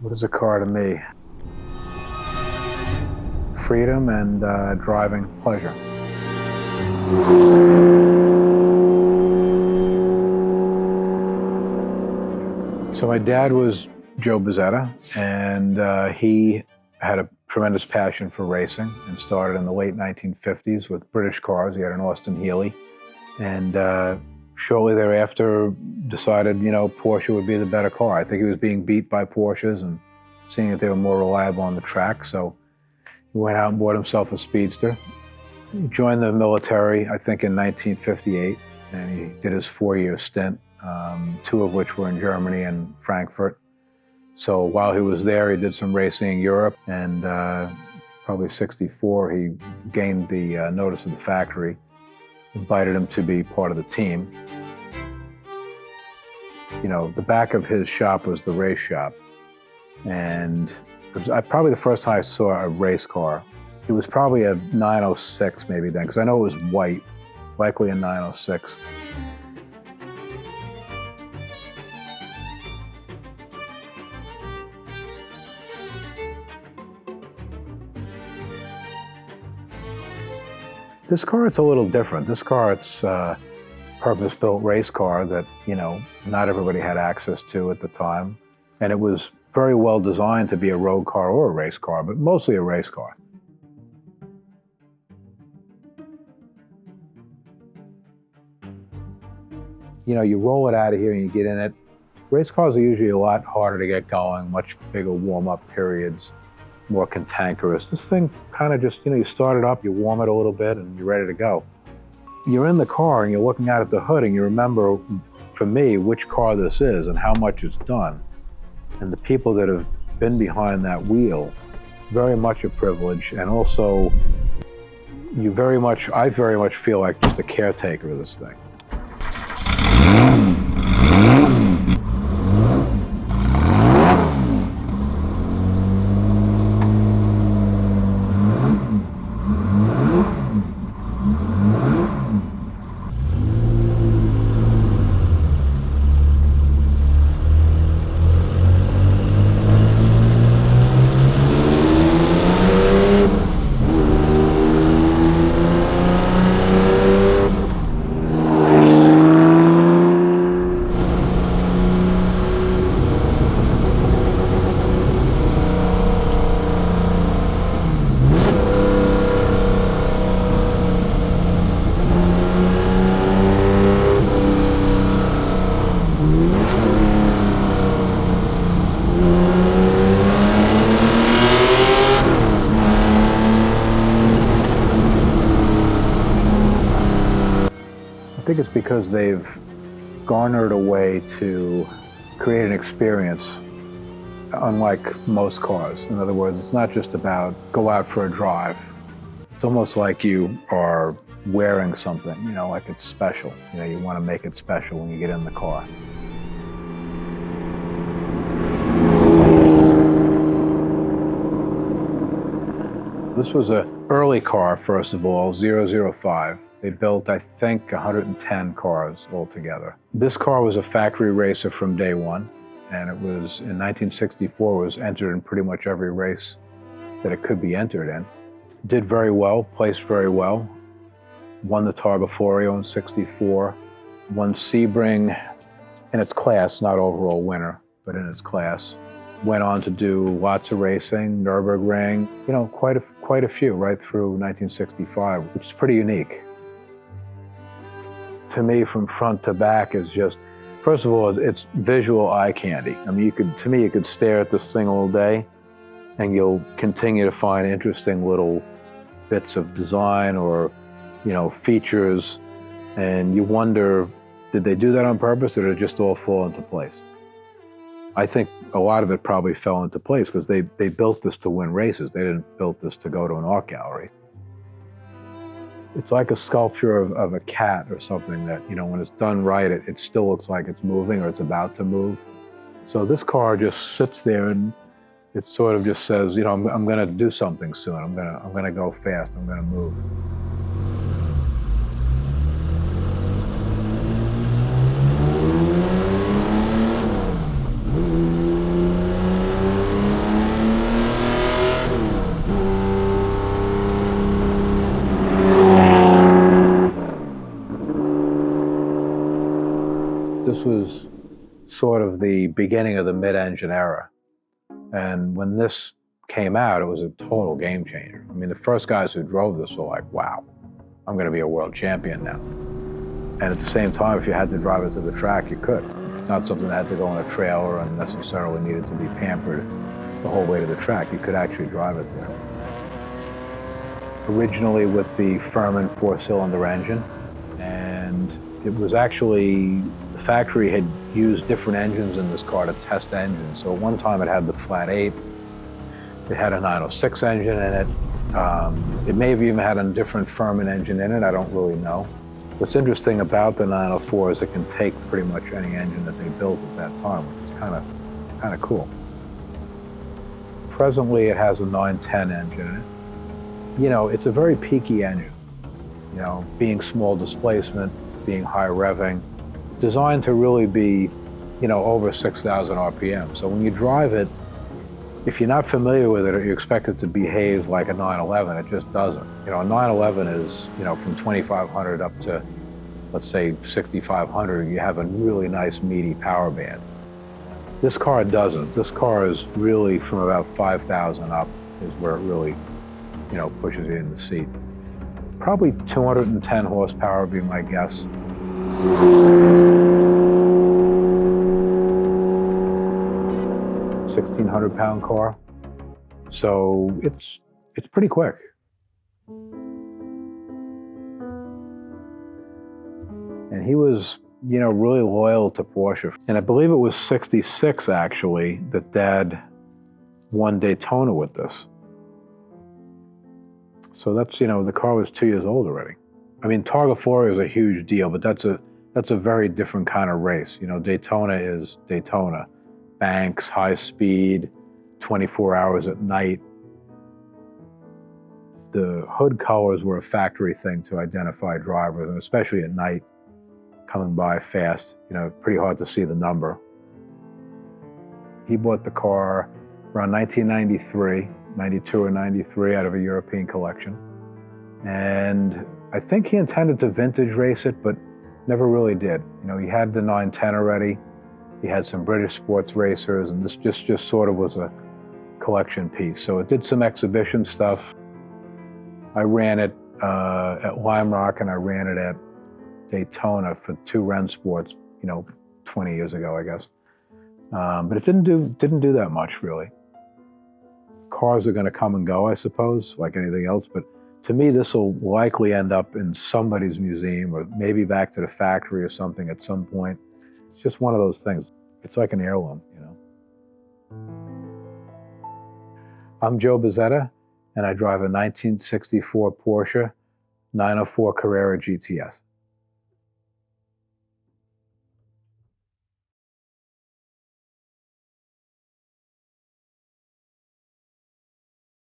What is a car to me? Freedom and driving pleasure. So my dad was Joe Buzzetta, and he had a tremendous passion for racing and started in the late 1950s with British cars. He had an Austin Healey, and shortly thereafter decided, Porsche would be the better car. I think he was being beat by Porsches and seeing that they were more reliable on the track. So he went out and bought himself a Speedster. He joined the military, I think, in 1958, and he did his 4-year stint, 2 of which were in Germany and Frankfurt. So while he was there, he did some racing in Europe, and probably 64, he gained the notice of the factory, invited him to be part of the team. The back of his shop was the race shop, and it was probably the first time I saw a race car. It was probably a 906 maybe then, because I know it was white, likely a 906. This car, it's a little different. This car, it's a purpose-built race car that, not everybody had access to at the time. And it was very well designed to be a road car or a race car, but mostly a race car. You roll it out of here and you get in it. Race cars are usually a lot harder to get going, much bigger warm-up periods, more cantankerous. This thing kind of just, you start it up, you warm it a little bit, and you're ready to go. You're in the car and you're looking out at the hood and you remember, for me, which car this is and how much it's done. And the people that have been behind that wheel, very much a privilege. And also, I very much feel like just a caretaker of this thing. I think it's because they've garnered a way to create an experience unlike most cars. In other words, it's not just about go out for a drive. It's almost like you are wearing something, like it's special. You want to make it special when you get in the car. This was an early car, first of all, 005. They built, I think, 110 cars altogether. This car was a factory racer from day one, and it was, in 1964, was entered in pretty much every race that it could be entered in. Did very well, placed very well. Won the Targa in 64. Won Sebring in its class, not overall winner, but in its class. Went on to do lots of racing, Nürburgring, quite a few right through 1965, which is pretty unique. To me, from front to back is just, first of all, it's visual eye candy. I mean, you could stare at this thing all day and you'll continue to find interesting little bits of design or, features, and you wonder, did they do that on purpose or did it just all fall into place? I think a lot of it probably fell into place because they built this to win races. They didn't build this to go to an art gallery. It's like a sculpture of a cat or something that, when it's done right, it still looks like it's moving or it's about to move. So this car just sits there and it sort of just says, I'm going to do something soon. I'm going to go fast. I'm going to move. this was sort of the beginning of the mid-engine era. And when this came out, it was a total game changer. I mean, the first guys who drove this were like, wow, I'm going to be a world champion now. And at the same time, if you had to drive it to the track, you could. It's not something that had to go in a trailer and necessarily needed to be pampered the whole way to the track. You could actually drive it there. Originally with the Furman 4-cylinder engine, and it was actually, the factory had used different engines in this car to test engines. So at one time it had the flat 8, it had a 906 engine in it. It may have even had a different Furman engine in it, I don't really know. What's interesting about the 904 is it can take pretty much any engine that they built at that time, which is kind of cool. Presently, it has a 910 engine in it. You know, it's a very peaky engine. You know, being small displacement, being high revving, designed to really be, you know, over 6,000 RPM. So when you drive it, if you're not familiar with it, or you expect it to behave like a 911, it just doesn't. You know, a 911 is, you know, from 2,500 up to, let's say, 6,500, you have a really nice meaty power band. This car doesn't. This car is really from about 5,000 up is where it really, you know, pushes you in the seat. Probably 210 horsepower would be my guess. 1,600-pound car, so it's pretty quick. And he was, you know, really loyal to Porsche. And I believe it was '66 actually that Dad won Daytona with this. So that's, you know, the car was 2 years old already. I mean, Targa Florio is a huge deal, but that's a very different kind of race. You know, Daytona is Daytona. Banks, high speed, 24 hours at night. The hood colors were a factory thing to identify drivers, and especially at night, coming by fast, you know, pretty hard to see the number. He bought the car around 1993, 92 or 93, out of a European collection. And I think he intended to vintage race it, but never really did. You know, he had the 910 already. He had some British sports racers, and this just sort of was a collection piece. So it did some exhibition stuff. I ran it at Lime Rock, and I ran it at Daytona for 2 Ren Sports, you know, 20 years ago, I guess. But it didn't do that much, really. Cars are going to come and go, I suppose, like anything else. But to me, this will likely end up in somebody's museum, or maybe back to the factory or something at some point. It's just one of those things. It's like an heirloom, you know. I'm Joe Buzzetta, and I drive a 1964 Porsche 904 Carrera GTS.